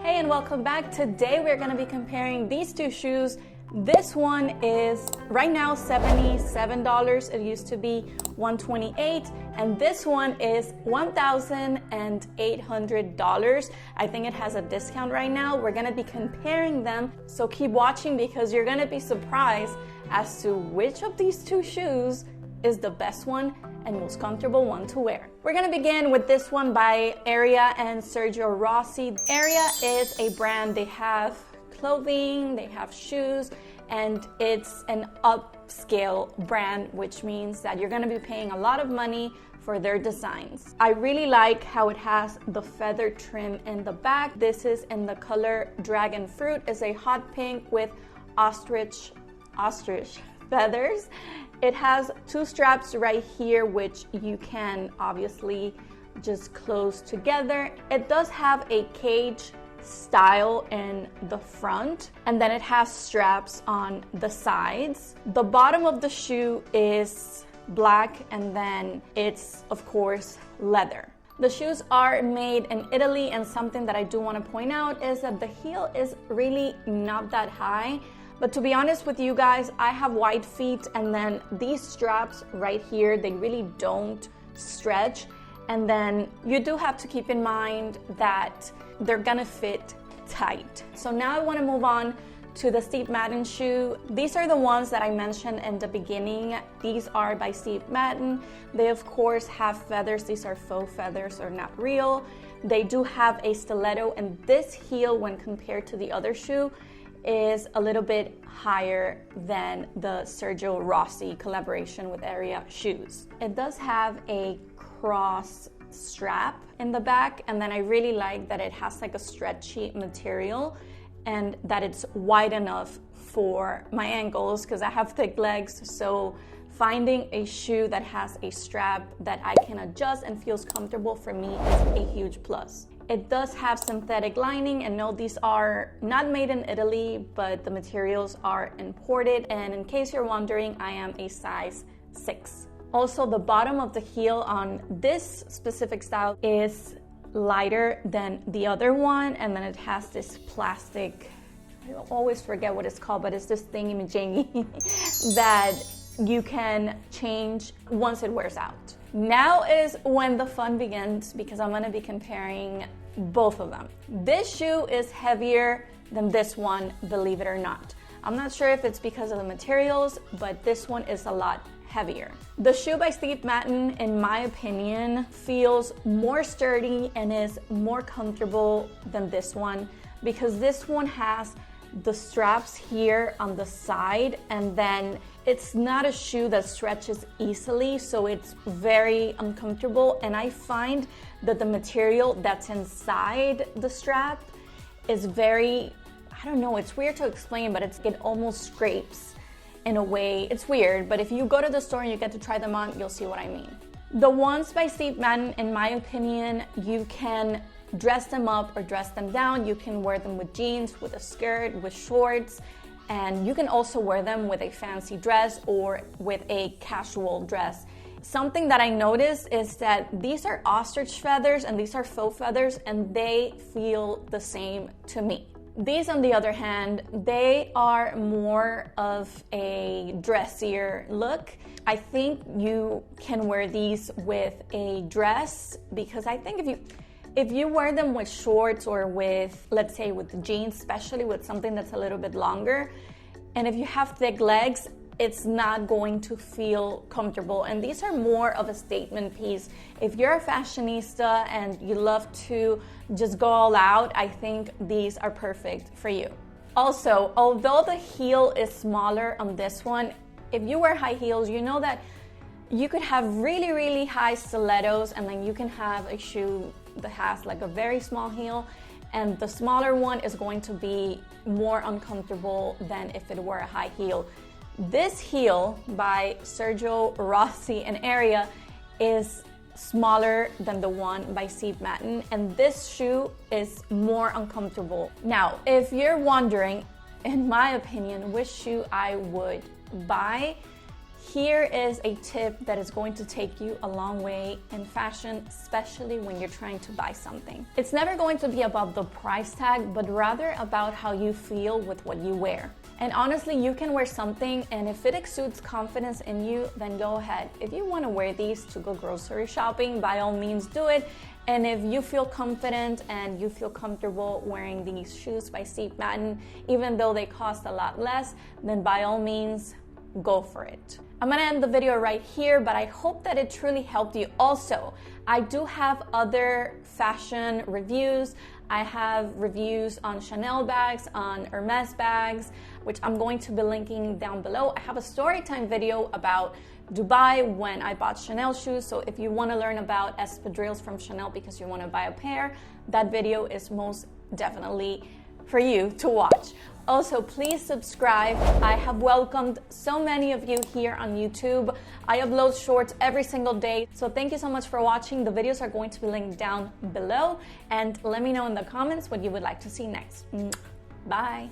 Hey and welcome back. Today we're going to be comparing these two shoes. This one is right now $77. It used to be $128, and this one is $1,800. I think it has a discount right now. We're going to be comparing them, so keep watching because you're going to be surprised as to which of these two shoes is the best one and most comfortable one to wear. We're gonna begin with this one by Area and Sergio Rossi. Area is a brand. They have clothing, they have shoes, and it's an upscale brand, which means that you're gonna be paying a lot of money for their designs. I really like how it has the feather trim in the back. This is in the color Dragon Fruit. It's a hot pink with ostrich feathers. It has two straps right here, which you can obviously just close together. It does have a cage style in the front, and then it has straps on the sides. The bottom of the shoe is black, and then it's, of course, leather. The shoes are made in Italy, and something that I do want to point out is that the heel is really not that high. But to be honest with you guys, I have wide feet, and then these straps right here, they really don't stretch. And then you do have to keep in mind that they're gonna fit tight. So now I wanna move on to the Steve Madden shoe. These are the ones that I mentioned in the beginning. These are by Steve Madden. They of course have feathers. These are faux feathers, or not real. They do have a stiletto, and this heel, when compared to the other shoe, is a little bit higher than the Sergio Rossi collaboration with Area shoes. It does have a cross strap in the back, and then I really like that it has like a stretchy material and that it's wide enough for my ankles because I have thick legs. So finding a shoe that has a strap that I can adjust and feels comfortable for me is a huge plus. It does have synthetic lining, and no, these are not made in Italy, but the materials are imported. And in case you're wondering, I am a size 6. Also, the bottom of the heel on this specific style is lighter than the other one, and then it has this plastic, I always forget what it's called, but it's this thingy-majingy that you can change once it wears out. Now is when the fun begins, because I'm gonna be comparing both of them. This shoe is heavier than this one, believe it or not. I'm not sure if it's because of the materials, but this one is a lot heavier. The shoe by Steve Madden, in my opinion, feels more sturdy and is more comfortable than this one, because this one has the straps here on the side, and then it's not a shoe that stretches easily, so it's very uncomfortable. And I find that the material that's inside the strap is very, I don't know, it's weird to explain, but it almost scrapes in a way. It's weird, but if you go to the store and you get to try them on, you'll see what I mean. The ones by Steve Madden, in my opinion, you can dress them up or dress them down. You can wear them with jeans, with a skirt, with shorts, and you can also wear them with a fancy dress or with a casual dress. Something that I noticed is that these are ostrich feathers and these are faux feathers, and they feel the same to me. These, on the other hand, they are more of a dressier look. I think you can wear these with a dress, because I think if you wear them with shorts or with, let's say, with jeans, especially with something that's a little bit longer, and if you have thick legs, it's not going to feel comfortable. And these are more of a statement piece. If you're a fashionista and you love to just go all out, I think these are perfect for you. Also, although the heel is smaller on this one, if you wear high heels, you know that you could have really, really high stilettos, and then you can have a shoe that has like a very small heel, and the smaller one is going to be more uncomfortable than if it were a high heel. This heel by Sergio Rossi and Area is smaller than the one by Steve Madden, and this shoe is more uncomfortable. Now, if you're wondering, in my opinion, which shoe I would buy, Here is a tip that is going to take you a long way in fashion, especially when you're trying to buy something. It's never going to be about the price tag, but rather about how you feel with what you wear. And honestly, you can wear something, and if it exudes confidence in you, then go ahead. If you want to wear these to go grocery shopping, by all means do it. And if you feel confident and you feel comfortable wearing these shoes by Steve Madden, even though they cost a lot less, then by all means, go for it. I'm gonna end the video right here, but I hope that it truly helped you. Also, I do have other fashion reviews. I have reviews on Chanel bags, on Hermes bags, which I'm going to be linking down below. I have a story time video about Dubai when I bought Chanel shoes. So if you want to learn about espadrilles from Chanel because you want to buy a pair, that video is most definitely for you to watch. Also, please subscribe. I have welcomed so many of you here on YouTube. I upload shorts every single day. So thank you so much for watching. The videos are going to be linked down below. And let me know in the comments what you would like to see next. Bye.